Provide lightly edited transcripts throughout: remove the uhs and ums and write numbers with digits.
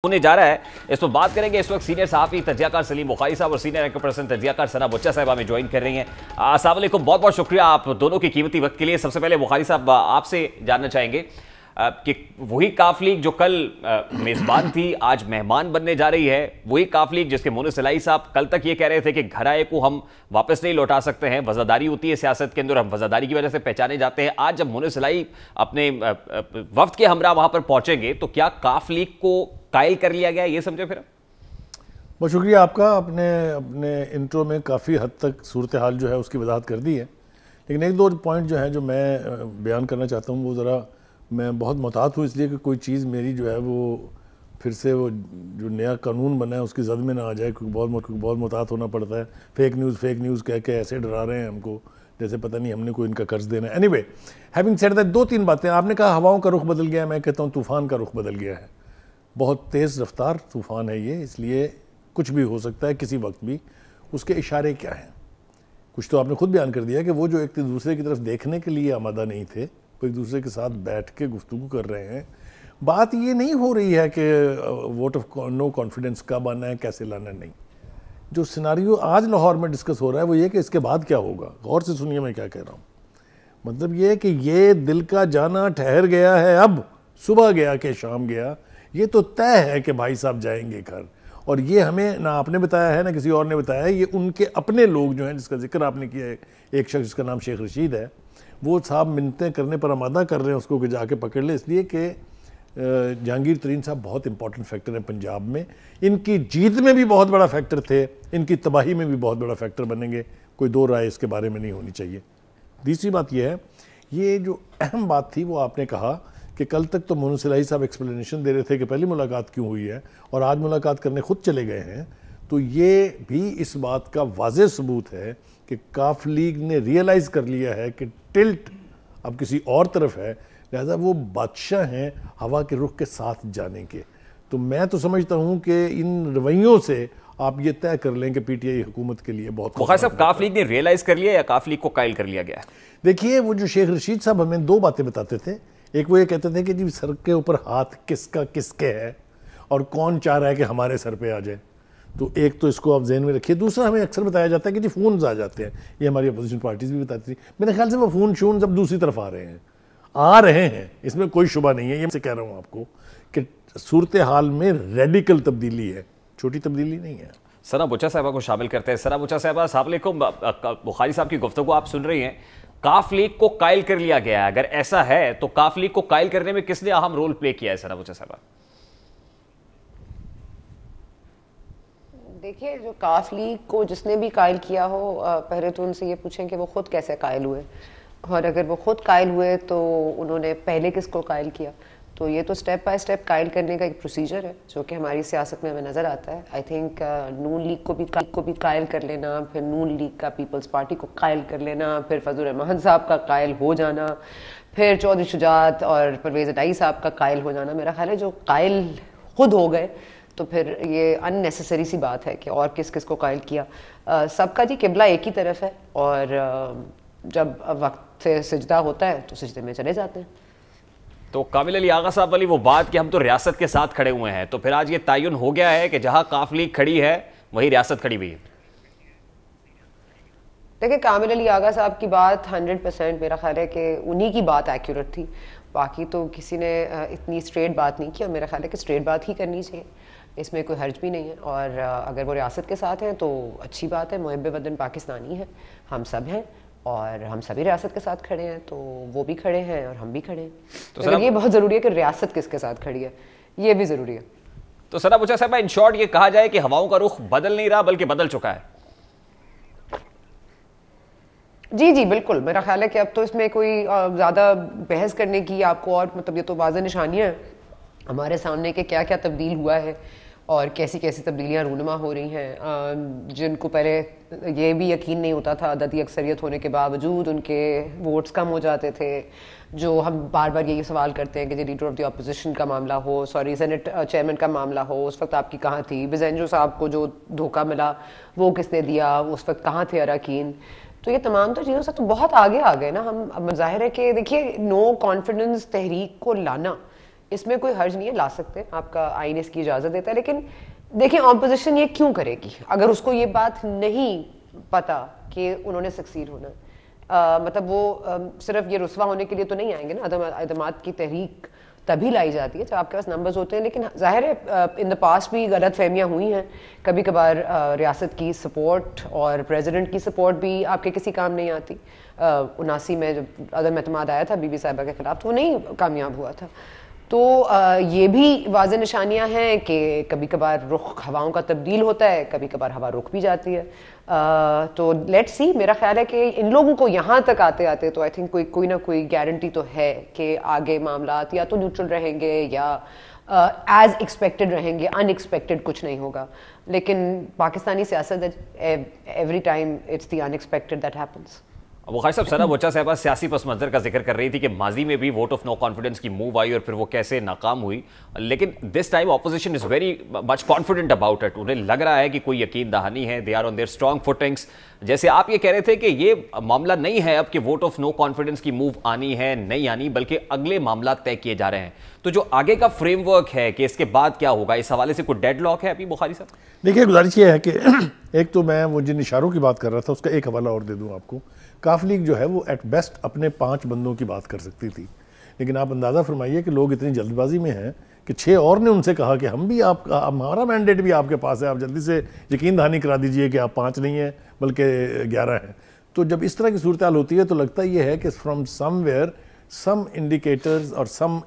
ہونے جا رہا ہے. اس پر بات کریں گے. اس وقت سینئر صحافی تجزیہ کار سلیم بخاری صاحب اور سینئر اینکر پرسن تجزیہ کار ثنا بچہ صاحب ہمیں جوائن کر رہی ہیں. السلام علیکم, بہت بہت شکریہ آپ دونوں کے قیمتی وقت کے لیے. سب سے پہلے بخاری صاحب آپ سے جاننا چاہیں گے کہ وہی کاف لیگ جو کل میزبان تھی آج مہمان بننے جا رہی ہے, وہی کاف لیگ جس کے مونس الہی صاحب کل تک یہ کہہ رہے تھے کہ گھر آئے کو ہم واپس نہیں لوٹا سکتے ہیں, وزاداری ہوتی ہے سیاست کے اندر, ہم وزاداری کی وجہ سے پہچانے جاتے ہیں. آج جب مونس الہی اپنے وفد کے ہمراہ وہاں پر پہنچیں گے تو کیا کاف لیگ کو قائل کر لیا گیا, یہ سمجھے پھر؟ بہت شکریہ آپ کا. اپنے انٹرو میں کافی حد تک صورتحال جو ہے اس کی وضاحت کر دی ہے, لیکن ایک دو پوائنٹ جو ہیں جو میں بیان کرنا چاہتا ہوں وہ ذرا میں بہت محتاط ہوں, اس لیے کہ کوئی چیز میری جو ہے وہ پھر سے وہ جو نیا قانون بنا ہے اس کی زد میں نہ آ جائے, کیونکہ بہت محتاط ہونا پڑتا ہے. فیک نیوز کہہ کے ایسے ڈرا رہے ہیں ہم کو جیسے پتہ نہیں ہم نے کوئی ان کا قرض دینا ہے. Anyway, having said that, دو تین باتیں. آپ نے کہا ہواؤں کا رخ بدل گیا ہے, میں کہتا ہوں طوفان کا رخ بدل گیا ہے. بہت تیز رفتار طوفان ہے یہ, اس لیے کچھ بھی ہو سکتا ہے کسی وقت بھی. اس کے اشارے کیا ہیں؟ کچھ تو آپ نے خود بیان کر دیا کہ وہ جو ایک دوسرے کی طرف دیکھنے کے لیے آمادہ نہیں تھے, وہ ایک دوسرے کے ساتھ بیٹھ کے گفتگو کر رہے ہیں. بات یہ نہیں ہو رہی ہے کہ ووٹ آف نو کانفیڈنس کب آنا ہے, کیسے لانا ہے, نہیں. جو سیناریو آج لاہور میں ڈسکس ہو رہا ہے وہ یہ کہ اس کے بعد کیا ہوگا. غور سے سنیے میں کیا کہہ رہا ہوں. مطلب یہ کہ یہ دل کا جانا ٹھہر گیا ہے, اب صبح گیا کہ شام گیا, یہ تو طے ہے کہ بھائی صاحب جائیں گے گھر. اور یہ ہمیں نہ آپ نے بتایا ہے نہ کسی اور نے بتایا ہے, یہ ان کے اپنے لوگ جو ہیں جس کا ذکر آپ نے کیا ہے, ایک شخص جس کا نام شیخ رشید ہے, وہ صاحب منتیں کرنے پر آمادہ کر رہے ہیں اس کو کہ جا کے پکڑ لے, اس لیے کہ جہانگیر ترین صاحب بہت امپورٹنٹ فیکٹر ہیں پنجاب میں. ان کی جیت میں بھی بہت بڑا فیکٹر تھے, ان کی تباہی میں بھی بہت بڑا فیکٹر بنیں گے, کوئی دو رائے اس کے بارے میں نہیں ہونی چاہیے. تیسری بات یہ ہے, یہ جو اہم بات تھی وہ آپ نے کہا کہ کل تک تو مونس الہی صاحب ایکسپلینیشن دے رہے تھے کہ پہلی ملاقات کیوں ہوئی ہے, اور آج ملاقات کرنے خود چلے گئے ہیں. تو یہ بھی اس بات کا واضح ثبوت ہے کہ کاف لیگ نے ریئلائز کر لیا ہے کہ ٹلٹ اب کسی اور طرف ہے, لہذا وہ بادشاہ ہیں ہوا کے رخ کے ساتھ جانے کے. تو میں تو سمجھتا ہوں کہ ان رویوں سے آپ یہ طے کر لیں کہ پی ٹی آئی حکومت کے لیے بہت. بخاری صاحب, کاف لیگ نے ریئلائز کر لیا یا کاف لیگ کو قائل کر لیا گیا؟ دیکھیے, وہ جو شیخ رشید صاحب ہمیں دو باتیں بتاتے تھے. ایک وہ یہ کہتے تھے کہ جی سر کے اوپر ہاتھ کس کا کس کے ہے اور کون چاہ رہا ہے کہ ہمارے سر پہ آ جائے. تو ایک تو اس کو آپ ذہن میں رکھیے. دوسرا, ہمیں اکثر بتایا جاتا ہے کہ جی فونز آ جاتے ہیں, یہ ہماری اپوزیشن پارٹیز بھی بتاتی تھی. میرے خیال سے وہ فون شون سب دوسری طرف آ رہے ہیں, اس میں کوئی شبہ نہیں ہے. یہ سے کہہ رہا ہوں آپ کو کہ صورتحال میں ریڈیکل تبدیلی ہے, چھوٹی تبدیلی نہیں ہے. ثنا بچہ صاحبہ کو شامل کرتے ہیں. ثنا بچہ صاحبہ, السلام علیکم. بخاری صاحب کی گفتگو آپ سن رہی ہیں. کاف لیگ کو قائل کر لیا گیا ہے, اگر ایسا ہے تو کاف لیگ کو قائل کرنے میں کس نے اہم رول پلے کیا ہے ثنا بچہ صاحبہ؟ دیکھیے, جو کاف لیگ کو جس نے بھی قائل کیا ہو, پہلے تو ان سے یہ پوچھیں کہ وہ خود کیسے قائل ہوئے, اور اگر وہ خود قائل ہوئے تو انہوں نے پہلے کس کو قائل کیا. تو یہ تو سٹیپ بائی سٹیپ قائل کرنے کا ایک پروسیجر ہے جو کہ ہماری سیاست میں ہمیں نظر آتا ہے. آئی تھنک نون لیگ کو بھی قائل کر لینا, پھر نون لیگ کا پیپلز پارٹی کو قائل کر لینا, پھر فضل الرحمان صاحب کا قائل ہو جانا, پھر چودھری شجاعت اور پرویز اٹائی صاحب کا قائل ہو جانا. میرا خیال ہے جو قائل خود ہو گئے تو پھر یہ ان نیسیسری سی بات ہے کہ اور کس کس کو قائل کیا. سب کا جی قبلہ ایک ہی طرف ہے, اور جب وقت سے سجدہ ہوتا ہے تو سجدے میں چلے جاتے ہیں. تو کامل علی آغا صاحب والی وہ بات کہ ہم تو ریاست کے ساتھ کھڑے ہوئے ہیں, تو پھر آج یہ تعین ہو گیا ہے کہ جہاں کاف لیگ کھڑی ہے وہی ریاست کھڑی ہوئی ہے. دیکھیں, کامل علی آغا صاحب کی بات 100% میرا خیال ہے کہ انہی کی بات ایکیوریٹ تھی. باقی تو کسی نے اتنی اسٹریٹ بات نہیں کی, اور میرا خیال ہے کہ اسٹریٹ بات ہی کرنی چاہیے, اس میں کوئی حرج بھی نہیں ہے. اور اگر وہ ریاست کے ساتھ ہیں تو اچھی بات ہے, محب وطن پاکستانی ہیں, ہم سب ہیں, اور ہم سبھی ریاست کے ساتھ کھڑے ہیں, تو وہ بھی کھڑے ہیں اور ہم بھی کھڑے ہیں. تو یہ بہت ضروری ہے کہ ریاست کس کے ساتھ کھڑی ہے, یہ بھی ضروری ہے. تو ثنا بچہ صاحبہ, ان شارٹ یہ کہا جائے کہ ہواؤں کا رخ بدل نہیں رہا بلکہ بدل چکا ہے. جی بالکل, میرا خیال ہے کہ اب تو اس میں کوئی زیادہ بحث کرنے کی آپ کو, اور مطلب یہ تو واضح نشانیاں ہیں ہمارے سامنے کہ کیا کیا تبدیل ہوا ہے اور کیسی کیسی تبدیلیاں رونما ہو رہی ہیں, جن کو پہلے یہ بھی یقین نہیں ہوتا تھا, عددی اکثریت ہونے کے باوجود ان کے ووٹس کم ہو جاتے تھے. جو ہم بار بار یہی سوال کرتے ہیں کہ لیڈر آف دی اپوزیشن کا معاملہ ہو, سینٹ چیئرمین کا معاملہ ہو, اس وقت آپ کی کہاں تھی؟ بزینجو صاحب کو جو دھوکہ ملا وہ کس نے دیا, اس وقت کہاں تھے اراکین؟ تو یہ تمام تو چیزوں سے تو بہت آگے آ گئے نا ہم. اب ظاہر ہے کہ دیکھیے, نو کانفیڈنس تحریک کو لانا اس میں کوئی حرج نہیں ہے, لا سکتے, آپ کا آئین اس کی اجازت دیتا ہے. لیکن دیکھیں اپوزیشن یہ کیوں کرے گی اگر اس کو یہ بات نہیں پتا کہ انہوں نے سکسیڈ ہونا ہے. مطلب وہ صرف یہ رسوا ہونے کے لیے تو نہیں آئیں گے نا. عدم اعتماد کی تحریک تبھی لائی جاتی ہے جب آپ کے پاس نمبرز ہوتے ہیں. لیکن ظاہر ہے ان دا پاسٹ بھی غلط فہمیاں ہوئی ہیں, کبھی کبھار ریاست کی سپورٹ اور پریزیڈنٹ کی سپورٹ بھی آپ کے کسی کام نہیں آتی. 79 میں جب عدم اعتماد آیا تھا بی بی صاحبہ کے خلاف تو وہ نہیں کامیاب ہوا تھا. تو یہ بھی واضح نشانیاں ہیں کہ کبھی کبھار رخ ہواؤں کا تبدیل ہوتا ہے, کبھی کبھار ہوا رک بھی جاتی ہے. تو لیٹ سی, میرا خیال ہے کہ ان لوگوں کو یہاں تک آتے آتے تو آئی تھنک کوئی نہ کوئی گارنٹی تو ہے کہ آگے معاملات یا تو نیوٹرل رہیں گے یا ایز ایکسپیکٹڈ رہیں گے, ان ایکسپیکٹڈ کچھ نہیں ہوگا. لیکن پاکستانی سیاست every time it's the unexpected that happens. Bukhari صاحب, ثنا بچہ صاحبہ سیاسی پس منظر کا ذکر کر رہی تھی کہ ماضی میں بھی ووٹ آف نو کانفیڈنس کی موو آئی اور پھر وہ کیسے ناکام ہوئی, لیکن this time opposition is very much confident about it. انہیں لگ رہا ہے کہ کوئی یقین دہانی ہے, they are on their strong footings. جیسے آپ یہ کہہ رہے تھے کہ یہ معاملہ نہیں ہے اب کہ ووٹ آف نو کانفیڈنس کی موو آنی ہے نہیں آنی, بلکہ اگلے معاملات طے کیے جا رہے ہیں. تو جو آگے کا فریم ورک ہے کہ اس کے بعد کیا ہوگا, اس حوالے سے کوئی ڈیڈ لاک ہے ابھی بخاری صاحب؟ دیکھیے گزارش یہ ہے کہ ایک تو میں وہ جن اشاروں کی بات کر رہا تھا اس کا ایک حوالہ اور دے دوں آپ کو. کاف لیگ جو ہے وہ ایٹ بیسٹ اپنے 5 بندوں کی بات کر سکتی تھی, لیکن آپ اندازہ فرمائیے کہ لوگ اتنی جلد بازی میں ہیں کہ 6 اور نے ان سے کہا کہ ہم بھی ہمارا مینڈیٹ بھی آپ کے پاس ہے, آپ جلدی سے یقین دہانی کرا دیجئے کہ آپ 5 نہیں ہیں بلکہ 11 ہیں. تو جب اس طرح کی صورتحال ہوتی ہے تو لگتا یہ ہے کہ from some where some indicators اور سم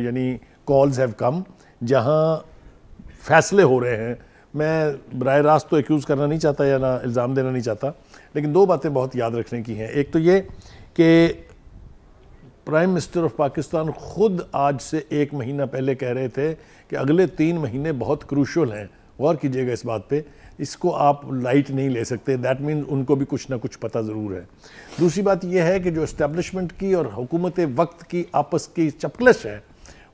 یعنی کالز ہیو کم جہاں فیصلے ہو رہے ہیں. میں براہ راست تو ایکیوز کرنا نہیں چاہتا یا نہ الزام دینا نہیں چاہتا, لیکن 2 باتیں بہت یاد رکھنے کی ہیں. ایک تو یہ کہ پرائم منسٹر آف پاکستان خود آج سے 1 مہینہ پہلے کہہ رہے تھے کہ اگلے 3 مہینے بہت کروشل ہیں. غور کیجئے گا اس بات پہ, اس کو آپ لائٹ نہیں لے سکتے. دیٹ مینز ان کو بھی کچھ نہ کچھ پتہ ضرور ہے. دوسری بات یہ ہے کہ جو اسٹیبلشمنٹ کی اور حکومت وقت کی آپس کی چپکلش ہے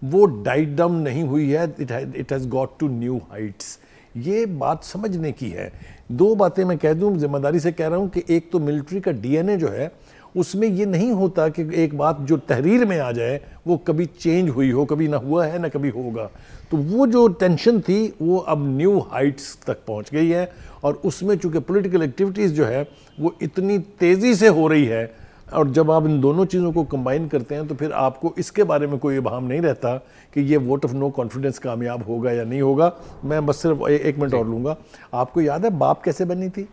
وہ ڈائٹ ڈاؤن نہیں ہوئی ہے. It has got to new heights. یہ بات سمجھنے کی ہے. 2 باتیں میں کہہ دوں, ذمہ داری سے کہہ رہا ہوں کہ ایک تو ملٹری کا ڈی این اے جو ہے اس میں یہ نہیں ہوتا کہ ایک بات جو تحریر میں آ جائے وہ کبھی چینج ہوئی ہو, کبھی نہ ہوا ہے نہ کبھی ہوگا. تو وہ جو ٹینشن تھی وہ اب نیو ہائٹس تک پہنچ گئی ہے, اور اس میں چونکہ پولیٹیکل ایکٹیویٹیز جو ہے وہ اتنی تیزی سے ہو رہی ہے, اور جب آپ ان دونوں چیزوں کو کمبائن کرتے ہیں تو پھر آپ کو اس کے بارے میں کوئی ابہام نہیں رہتا کہ یہ ووٹ آف نو کانفیڈنس کامیاب ہوگا یا نہیں ہوگا. میں بس صرف 1 منٹ اور لوں گا. آپ کو یاد ہے باپ کیسے بنی تھی؟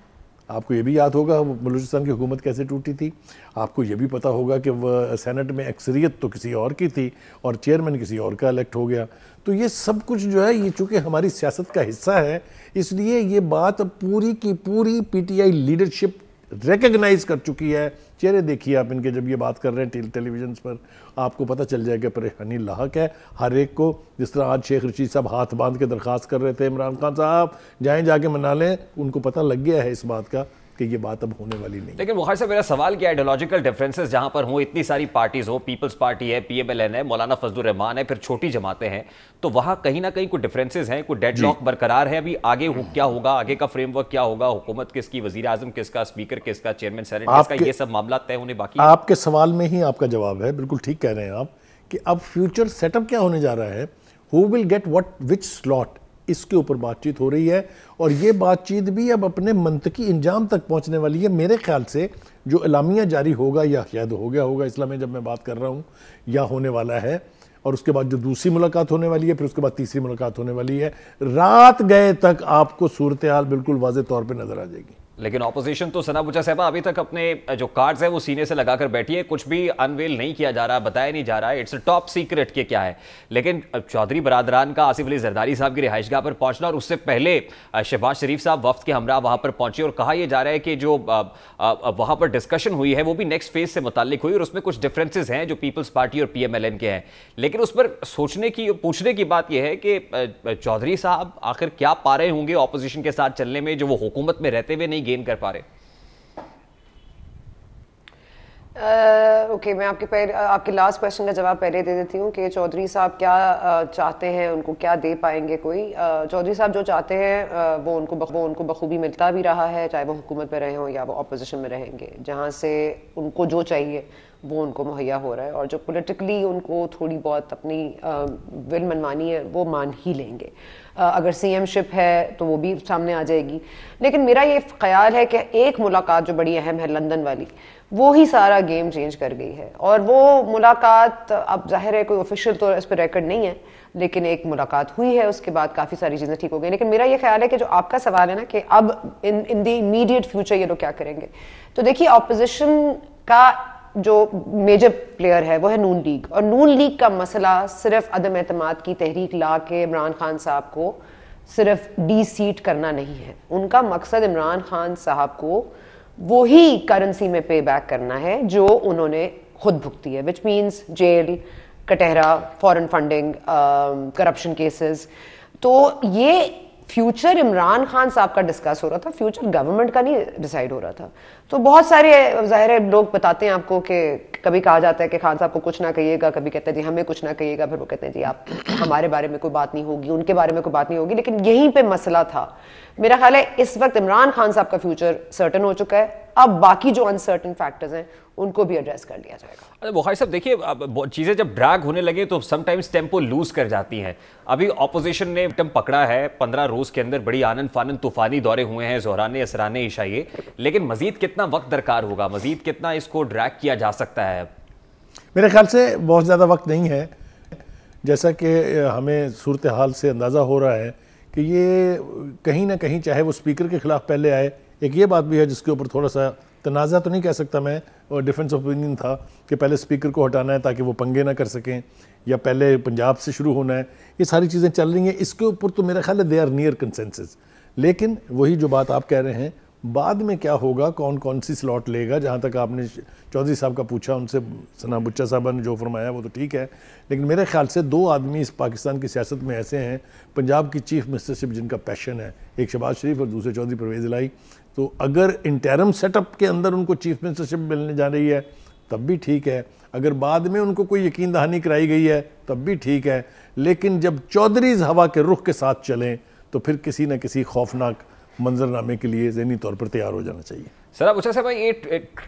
آپ کو یہ بھی یاد ہوگا بلوچستان کی حکومت کیسے ٹوٹی تھی. آپ کو یہ بھی پتہ ہوگا کہ وہ سینٹ میں اکثریت تو کسی اور کی تھی اور چیئرمین کسی اور کا الیکٹ ہو گیا. تو یہ سب کچھ جو ہے یہ چونکہ ہماری سیاست کا حصہ ہے, اس لیے یہ بات پوری کی پوری P T I leadership recognise کر چکی ہے. چہرے دیکھیے آپ ان کے جب یہ بات کر رہے ہیں ٹیلی ویژنز پر, آپ کو پتہ چل جائے گا پریشانی لاحق ہے ہر ایک کو. جس طرح آج شیخ رشید صاحب ہاتھ باندھ کے درخواست کر رہے تھے عمران خان صاحب جائیں جا کے منا لیں, ان کو پتہ لگ گیا ہے اس بات کا کہ یہ بات اب ہونے والی نہیں. لیکن بخاری صاحب میرا سوال کیا ہے, آئیڈیالوجیکل ڈفرینسز جہاں پر ہوں, اتنی ساری پارٹیز ہو, پیپلز پارٹی ہے, پی ایم ایل این ہے, مولانا فضل الرحمان ہے, پھر چھوٹی جماعتیں ہیں, تو وہاں کہیں نہ کہیں کوئی ڈفرینسز ہیں, کوئی ڈیڈ لاک برقرار ہے. ابھی آگے کیا ہوگا, آگے کا فریم ورک کیا ہوگا, حکومت کس کی, وزیر اعظم کس کا, اسپیکر کس کا, چیئرمین سینٹ کس کا, یہ سب معاملات طے ہونے باقی ہیں. آپ کے سوال میں ہی آپ کا جواب ہے, بالکل ٹھیک کہہ رہے ہیں آپ کہ اب فیوچر سیٹ اپ کیا ہونے جا رہا ہے, ہو ول گیٹ وچ سلاٹ, اس کے اوپر بات چیت ہو رہی ہے. اور یہ بات چیت بھی اب اپنے منطقی انجام تک پہنچنے والی ہے. میرے خیال سے جو اعلامیہ جاری ہوگا یا شاید ہو گیا ہوگا اسلام میں جب میں بات کر رہا ہوں, یا ہونے والا ہے, اور اس کے بعد جو دوسری ملاقات ہونے والی ہے, پھر اس کے بعد تیسری ملاقات ہونے والی ہے, رات گئے تک آپ کو صورتحال بالکل واضح طور پہ نظر آ جائے گی. لیکن اپوزیشن تو ثنا بچہ صاحبہ ابھی تک اپنے جو کارڈز ہیں وہ سینے سے لگا کر بیٹھی ہے, کچھ بھی انویل نہیں کیا جا رہا, بتایا نہیں جا رہا ہے, اٹس ٹاپ سیکرٹ کہ کیا ہے. لیکن چودھری برادران کا آصف علی زرداری صاحب کی رہائش گاہ پر پہنچنا, اور اس سے پہلے شہباز شریف صاحب وفد کے ہمراہ وہاں پر پہنچے, اور کہا یہ جا رہا ہے کہ جو وہاں پر ڈسکشن ہوئی ہے وہ بھی نیکسٹ فیز سے متعلق ہوئی, اور اس میں کچھ ڈفرینسز ہیں جو پیپلز پارٹی اور پی ایم ایل این کے ہیں. لیکن اس پر سوچنے کی پوچھنے کی بات یہ ہے کہ چودھری صاحب آخر کیا پا رہے ہوں گے اپوزیشن کے ساتھ چلنے میں جو وہ حکومت میں رہتے ہوئے نہیں گین کر پا رہے. اوکے میں آپ کے لاسٹ کویشچن کا جواب پہلے دے دیتی ہوں کہ چودھری صاحب کیا چاہتے ہیں, ان کو کیا دے پائیں گے کوئی. چودھری صاحب جو چاہتے ہیں وہ ان کو بخوبی ملتا بھی رہا ہے, چاہے وہ حکومت میں رہے ہوں یا وہ اپوزیشن میں رہیں گے. جہاں سے ان کو جو چاہیے وہ ان کو مہیا ہو رہا ہے, اور جو پولیٹیکلی ان کو تھوڑی بہت اپنی ول منمانی ہے وہ مان ہی لیں گے. اگر سی ایم شپ ہے تو وہ بھی سامنے آ جائے گی. لیکن میرا یہ خیال ہے کہ ایک ملاقات جو بڑی اہم ہے لندن والی, وہی سارا گیم چینج کر گئی ہے. اور وہ ملاقات اب ظاہر ہے کوئی آفیشیل طور اس پہ ریکارڈ نہیں ہے, لیکن ایک ملاقات ہوئی ہے, اس کے بعد کافی ساری چیزیں ٹھیک ہو گئی. لیکن میرا یہ خیال ہے کہ جو آپ کا سوال ہے نا کہ اب ان دی امیڈیٹ فیوچر یہ لوگ کیا کریں گے, تو دیکھیے اپوزیشن کا جو میجر پلیئر ہے وہ ہے نون لیگ, اور نون لیگ کا مسئلہ صرف عدم اعتماد کی تحریک لا کے عمران خان صاحب کو صرف ڈی سیٹ کرنا نہیں ہے. ان کا مقصد عمران خان صاحب کو وہی کرنسی میں پے بیک کرنا ہے جو انہوں نے خود بھگتی ہے, وچ مینس جیل, کٹہرا, فورن فنڈنگ, کرپشن کیسز. تو یہ فیوچر عمران خان صاحب کا ڈسکس ہو رہا تھا, فیوچر گورنمنٹ کا نہیں ڈیسائیڈ ہو رہا تھا. تو بہت سارے ظاہر لوگ بتاتے ہیں آپ کو کہ کبھی کہا جاتا ہے کہ خان صاحب کو کچھ نہ کہیے گا, کبھی کہتے ہیں جی ہمیں کچھ نہ کہیے گا, پھر وہ کہتے ہیں جی آپ ہمارے بارے میں کوئی بات نہیں ہوگی, ان کے بارے میں کوئی بات نہیں ہوگی. لیکن یہیں پہ مسئلہ تھا. میرا خیال ہے اس وقت عمران خان صاحب کا فیوچر سرٹن ہو چکا ہے, اب باقی جو انسرٹن فیکٹرز ہیں ان کو بھی ایڈریس کر لیا جائے گا. بخاری صاحب دیکھیے, چیزیں جب ڈریگ ہونے لگے تو سم ٹائمز ٹیمپو لوز کر جاتی ہیں. ابھی اپوزیشن نے ٹم پکڑا ہے, 15 روز کے اندر بڑی آنن فانن طوفانی دورے ہوئے ہیں, ظہرانے, عصرانے, عشائیے, لیکن مزید کتنا وقت درکار ہوگا, مزید کتنا اس کو ڈریگ کیا جا سکتا ہے؟ میرے خیال سے بہت زیادہ وقت نہیں ہے. جیسا کہ ہمیں صورتحال سے اندازہ ہو رہا ہے کہ یہ کہیں نہ کہیں, چاہے وہ اسپیکر کے خلاف پہلے آئے, ایک یہ بات بھی ہے جس کے اوپر تھوڑا سا تنازع تو نہیں کہہ سکتا میں, اور ڈیفنس اوپینین تھا کہ پہلے اسپیکر کو ہٹانا ہے تاکہ وہ پنگے نہ کر سکیں, یا پہلے پنجاب سے شروع ہونا ہے. یہ ساری چیزیں چل رہی ہیں, اس کے اوپر تو میرا خیال ہے دے آر نیئر کنسنسس. لیکن وہی جو بات آپ کہہ رہے ہیں, بعد میں کیا ہوگا, کون کون سی سلاٹ لے گا, جہاں تک آپ نے چودھری صاحب کا پوچھا, ان سے ثنا بچہ صاحبہ نے جو فرمایا وہ تو ٹھیک ہے. لیکن میرے خیال سے 2 آدمی اس پاکستان کی سیاست میں ایسے ہیں, پنجاب کی چیف منسٹرشپ جن کا پیشن ہے, ایک شہباز شریف اور دوسرے چودھری پرویز الہی. تو اگر انٹرم سیٹ اپ کے اندر ان کو چیف منسٹرشپ ملنے جا رہی ہے تب بھی ٹھیک ہے, اگر بعد میں ان کو کوئی یقین دہانی کرائی گئی ہے تب بھی ٹھیک ہے. لیکن جب چودھریز ہوا کے رخ کے ساتھ چلیں تو پھر کسی نہ کسی خوفناک منظرنامے کے لیے ذہنی طور پر تیار ہو جانا چاہیے. سر اب اچھا صاحب, یہ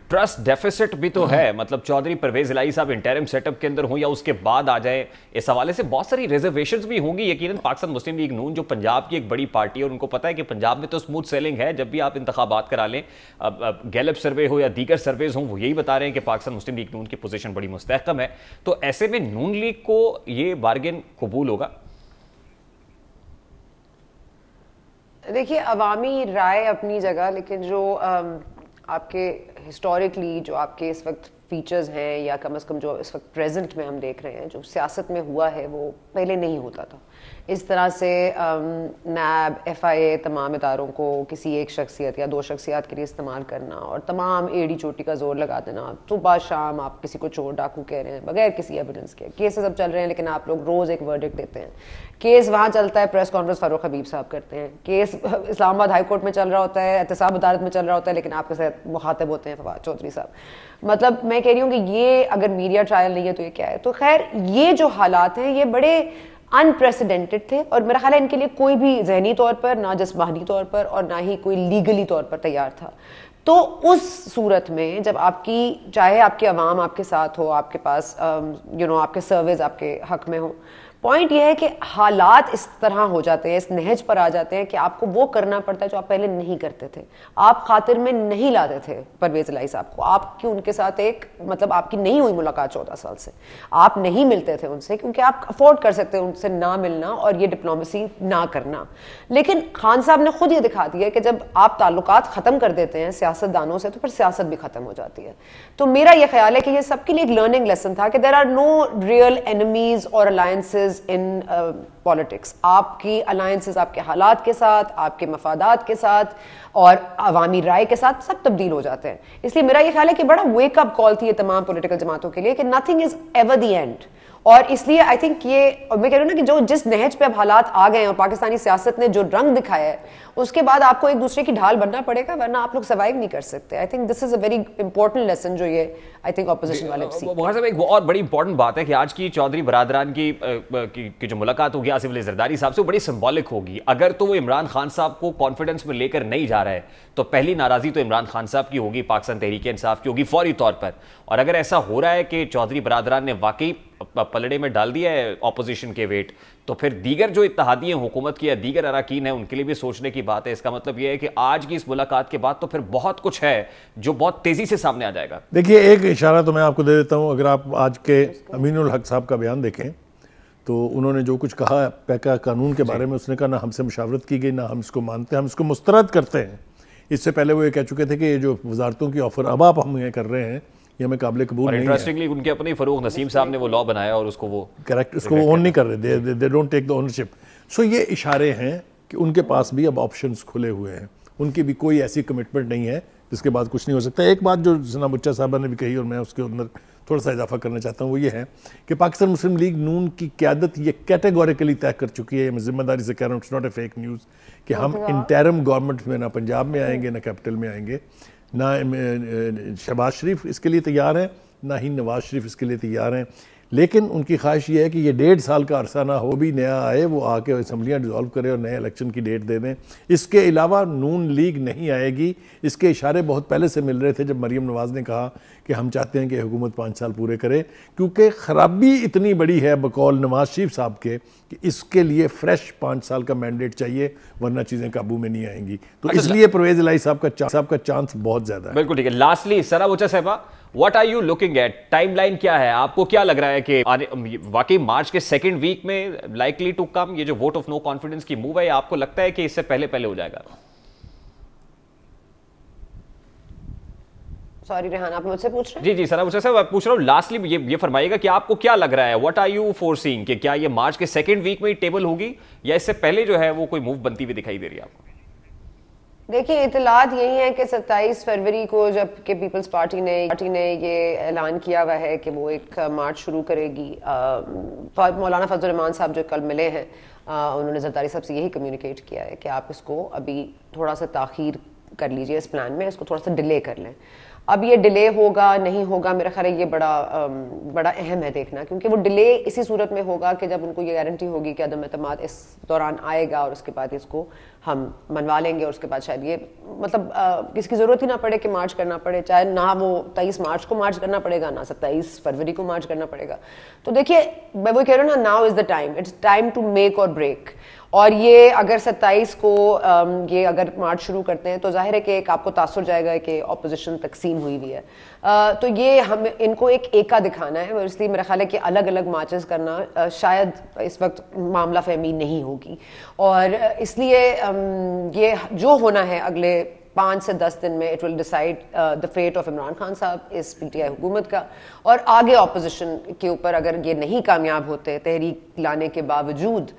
ٹرسٹ ڈیفیسٹ بھی تو ہے, مطلب چودھری پرویز الہی صاحب انٹرم سیٹ اپ کے اندر ہوں یا اس کے بعد آ جائے, اس حوالے سے بہت ساری ریزرویشنز بھی ہوں گی. یقیناً پاکستان مسلم لیگ نون جو پنجاب کی ایک بڑی پارٹی ہے, اور ان کو پتہ ہے کہ پنجاب میں تو اسموتھ سیلنگ ہے, جب بھی آپ انتخابات کرا لیں, گیلپ سروے ہو یا دیگر سرویز ہوں, وہ یہی بتا رہے ہیں کہ پاکستان مسلم لیگ نون کی پوزیشن بڑی مستحکم ہے. تو ایسے میں نون لیگ کو یہ بارگین قبول ہوگا؟ دیکھیے عوامی رائے اپنی جگہ, لیکن جو آپ کے ہسٹوریکلی جو آپ کے اس وقت فیچرز ہیں, یا کم از کم جو اس وقت پریزنٹ میں ہم دیکھ رہے ہیں, جو سیاست میں ہوا ہے وہ پہلے نہیں ہوتا تھا. اس طرح سے نیب, ایف آئی اے, تمام اداروں کو کسی ایک شخصیت یا 2 شخصیات کے لیے استعمال کرنا, اور تمام ایڑی چوٹی کا زور لگا دینا, صبح شام آپ کسی کو چور ڈاکو کہہ رہے ہیں بغیر کسی ایویڈنس کے. کیسز اب چل رہے ہیں لیکن آپ لوگ روز ایک ورڈکٹ دیتے ہیں. کیس وہاں چلتا ہے, پریس کانفرنس فاروق حبیب صاحب کرتے ہیں. کیس اسلام آباد ہائی کورٹ میں چل رہا ہوتا ہے, احتساب عدالت میں چل رہا ہوتا ہے, لیکن آپ کے ساتھ مخاطب ہوتے ہیں فواد چودھری صاحب. مطلب میں کہہ رہی ہوں کہ یہ اگر میڈیا ٹرائل نہیں ہے تو یہ کیا ہے. تو خیر یہ جو حالات ہیں یہ بڑے انپریسیڈنٹڈ تھے, اور میرا خیال ہے ان کے لیے کوئی بھی ذہنی طور پر, نہ جسمانی طور پر, اور نہ ہی کوئی لیگلی طور پر تیار تھا. تو اس صورت میں جب آپ کی, چاہے آپ کے عوام آپ کے ساتھ ہو, آپ کے پاس آپ کے سروس آپ کے حق میں ہو, پوائنٹ یہ ہے کہ حالات اس طرح ہو جاتے ہیں, اس نہج پر آ جاتے ہیں کہ آپ کو وہ کرنا پڑتا ہے جو آپ پہلے نہیں کرتے تھے. آپ خاطر میں نہیں لاتے تھے پرویز الہی صاحب کو, آپ کی ان کے ساتھ ایک مطلب آپ کی نہیں ہوئی ملاقات 14 سال سے, آپ نہیں ملتے تھے ان سے کیونکہ آپ افورڈ کر سکتے ان سے نہ ملنا اور یہ ڈپلومیسی نہ کرنا. لیکن خان صاحب نے خود یہ دکھا دیا کہ جب آپ تعلقات ختم کر دیتے ہیں سیاست دانوں سے تو پھر سیاست بھی ختم ہو جاتی ہے. تو میرا یہ خیال ہے کہ یہ سب کے لیے ایک لرننگ لیسن تھا کہ there are no real enemies اور الائنسز in politics. آپ کی alliances آپ کے حالات کے ساتھ, آپ کے مفادات کے ساتھ اور عوامی رائے کے ساتھ سب تبدیل ہو جاتے ہیں. اس لیے میرا یہ خیال ہے کہ بڑا ویک اپ کال تھی یہ تمام پولیٹیکل جماعتوں کے لیے کہ nothing is ever the end. اور اس لیے آئی تھنک یہ میں کہہ رہی ہوں نا کہ جو جس نہج پہ اب حالات آ گئے ہیں اور پاکستانی سیاست نے جو رنگ دکھایا ہے اس کے بعد آپ کو ایک دوسرے کی ڈھال بننا پڑے گا, ورنہ آپ لوگ سروائیو نہیں کر سکتے. I think this is a very important lesson جو یہ آئی تھنک اپوزیشن والے بہت صاحب ایک اور بڑی امپورٹنٹ بات ہے کہ آج کی چودھری برادران کی جو ملاقات ہوگی آصف علی زرداری صاحب سے وہ بڑی سمبولک ہوگی. اگر تو وہ عمران خان صاحب کو کانفیڈنس میں لے کر نہیں جا رہا ہے تو پہلی ناراضی تو عمران خان صاحب کی ہوگی, پاکستان تحریک انصاف کی ہوگی فوری طور پر. اور اگر ایسا ہو رہا ہے کہ چودھری برادران نے واقعی پلڑے میں ڈال دیا ہے اپوزیشن کے ویٹ, تو پھر دیگر جو اتحادی حکومت کی یا دیگر اراکین ہیں ان کے لیے بھی سوچنے کی بات ہے. اس کا مطلب یہ ہے کہ آج کی اس ملاقات کے بعد تو پھر بہت کچھ ہے جو بہت تیزی سے سامنے آ جائے گا. دیکھیے ایک اشارہ تو میں آپ کو دے دیتا ہوں, اگر آپ آج کے امین الحق صاحب کا بیان دیکھیں تو انہوں نے جو کچھ کہا پیکا قانون کے بارے میں, اس نے کہا نہ ہم سے مشاورت کی گئی, نہ ہم اس کو مانتے ہیں, ہم اس کو مسترد کرتے ہیں. اس سے پہلے وہ یہ کہہ چکے تھے کہ یہ جو وزارتوں کی آفر اب آپ ہم یہ کر رہے ہیں یہ ہمیں قابل قبول نہیں ہے. انٹرسٹنگلی ان کے اپنے فروغ نسیم صاحب نے وہ لا بنایا اور اس کو وہ کریکٹ اس کو اون نہیں کر رہے, they don't take the ownership. سو یہ اشارے ہیں کہ ان کے پاس بھی اب آپشنز کھلے ہوئے ہیں, ان کی بھی کوئی ایسی کمٹمنٹ نہیں ہے جس کے بعد کچھ نہیں ہو سکتا. ایک بات جو ثنا بچہ صاحبہ نے بھی کہی اور میں اس کے اندر تھوڑا سا اضافہ کرنا چاہتا ہوں, وہ یہ ہے کہ پاکستان مسلم لیگ نون کی قیادت یہ کیٹیگوریکلی طے کر چکی ہے, میں ذمہ داری سے کہہ رہا ہوں, it's not a fake news, کہ ہم انٹرم گورنمنٹ میں نہ پنجاب میں آئیں گے نہ کیپٹل میں آئیں گے, نہ شہباز شریف اس کے لیے تیار ہیں نہ ہی نواز شریف اس کے لیے تیار ہیں. لیکن ان کی خواہش یہ ہے کہ یہ 1.5 سال کا عرصہ نہ ہو, بھی نیا آئے وہ آ کے اسمبلیاں ڈیزالو کرے اور نئے الیکشن کی ڈیٹ دے دیں. اس کے علاوہ نون لیگ نہیں آئے گی. اس کے اشارے بہت پہلے سے مل رہے تھے جب مریم نواز نے کہا کہ ہم چاہتے ہیں کہ حکومت 5 سال پورے کرے, کیونکہ خرابی اتنی بڑی ہے بقول نواز شریف صاحب کے کہ اس کے لیے فریش 5 سال کا مینڈیٹ چاہیے, ورنہ چیزیں قابو میں نہیں آئیں گی. تو اس لیے پرویز الہی صاحب کا چانس بہت زیادہ ہے. بالکل ٹھیک ہے. لاسٹلی ثنا بچہ صاحبہ, what are you looking at, timeline کیا ہے, آپ کو کیا لگ رہا ہے کہ واقعی مارچ کے سیکنڈ ویک میں لائکلی ٹو کم یہ جو ووٹ آف نو کانفیڈنس کی موو ہے, آپ کو لگتا ہے کہ اس سے پہلے ہو جائے گا؟ سوری ریحان, آپ مجھ سے پوچھ رہے ہیں؟ جی ثنا بچہ صاحب میں پوچھ رہا ہوں, لاسٹلی یہ فرمائیے گا کہ آپ کو کیا لگ رہا ہے, واٹ آر یو فور سینگ, کہ کیا یہ مارچ کے سیکنڈ ویک میں ہی ٹیبل ہوگی یا اس سے پہلے جو ہے وہ کوئی موو بنتی ہوئی دکھائی دے رہی ہے آپ کو؟ دیکھیں اطلاعات یہی ہیں کہ 27 فروری کو جب کہ پیپلز پارٹی نے یہ اعلان کیا ہوا ہے کہ وہ ایک مارچ شروع کرے گی. مولانا فضل الرحمان صاحب جو کل ملے ہیں انہوں نے زرداری صاحب سے یہی کمیونیکیٹ کیا ہے کہ آپ اس کو ابھی تھوڑا سا تاخیر کر لیجئے, اس پلان میں اس کو تھوڑا سا ڈیلے کر لیں. اب یہ ڈیلے ہوگا نہیں ہوگا, میرا خیال ہے یہ بڑا اہم ہے دیکھنا, کیونکہ وہ ڈیلے اسی صورت میں ہوگا کہ جب ان کو یہ گارنٹی ہوگی کہ عدم اعتماد اس دوران آئے گا اور اس کے بعد اس کو ہم منوا لیں گے, اور اس کے بعد شاید یہ مطلب اس کی ضرورت ہی نہ پڑے کہ مارچ کرنا پڑے, چاہے نہ وہ 23 مارچ کو مارچ کرنا پڑے گا نہ 27 فروری کو مارچ کرنا پڑے گا. تو دیکھیے میں وہ کہہ رہا ہوں نا, now is the time, it's time to make or break. اور یہ اگر 27 کو یہ اگر مارچ شروع کرتے ہیں تو ظاہر ہے کہ ایک آپ کو تاثر جائے گا کہ اپوزیشن تقسیم ہوئی ہوئی ہے, تو یہ ہم ان کو ایک ایکا دکھانا ہے, اور اس لیے میرا خیال ہے کہ الگ الگ مارچز کرنا شاید اس وقت معاملہ فہمی نہیں ہوگی. اور اس لیے یہ جو ہونا ہے اگلے 5 سے 10 دن میں it will decide the fate of Imran Khan صاحب اس پی ٹی آئی حکومت کا, اور آگے اپوزیشن کے اوپر اگر یہ نہیں کامیاب ہوتے, تحریک لانے کے باوجود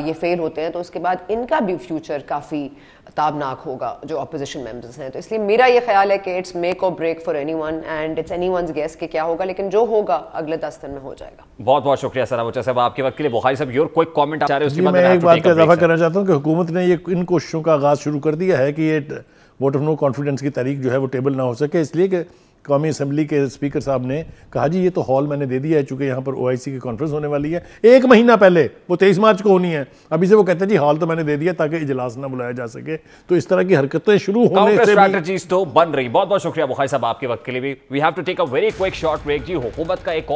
یہ فیل ہوتے ہیں, تو اس کے بعد ان کا بھی فیوچر کافی تابناک ہوگا جو اپوزیشن ممبرز ہیں. تو اس لیے میرا یہ خیال ہے کہ it's make or break for anyone, and it's anyone's guess کہ کیا ہوگا, لیکن جو ہوگا اگلے 10 دن میں ہو جائے گا. بہت بہت شکریہ ثنا بچہ صاحب آپ کے وقت کے لیے. بخاری صاحب یور کوئی کامنٹ چاہ رہے ہیں؟ میں ایک بات کا اضافہ کرنا چاہتا ہوں کہ حکومت نے یہ ان کوششوں کا آغاز شروع کر دیا ہے کہ یہ ووٹ آف نو کانفیڈنس کی تاریخ جو ہے وہ ٹیبل نہ ہو سکے, اس لیے کہ قومی اسمبلی کے اسپیکر صاحب نے کہا جی یہ تو ہال میں نے دے دیا ہے, چونکہ یہاں پر OIC کی کانفرنس ہونے والی ہے 1 مہینہ پہلے, وہ 23 مارچ کو ہونی ہے. ابھی سے وہ کہتے ہیں جی ہال تو میں نے دے دیا تاکہ اجلاس نہ بلایا جا سکے. تو اس طرح کی حرکتیں شروع ہونے سے اسٹریٹجیز تو بن رہی. بہت بہت شکریہ بخاری صاحب آپ کے وقت کے لیے بھی. We have to take a very quick short break. جی حکومت کا ایک اور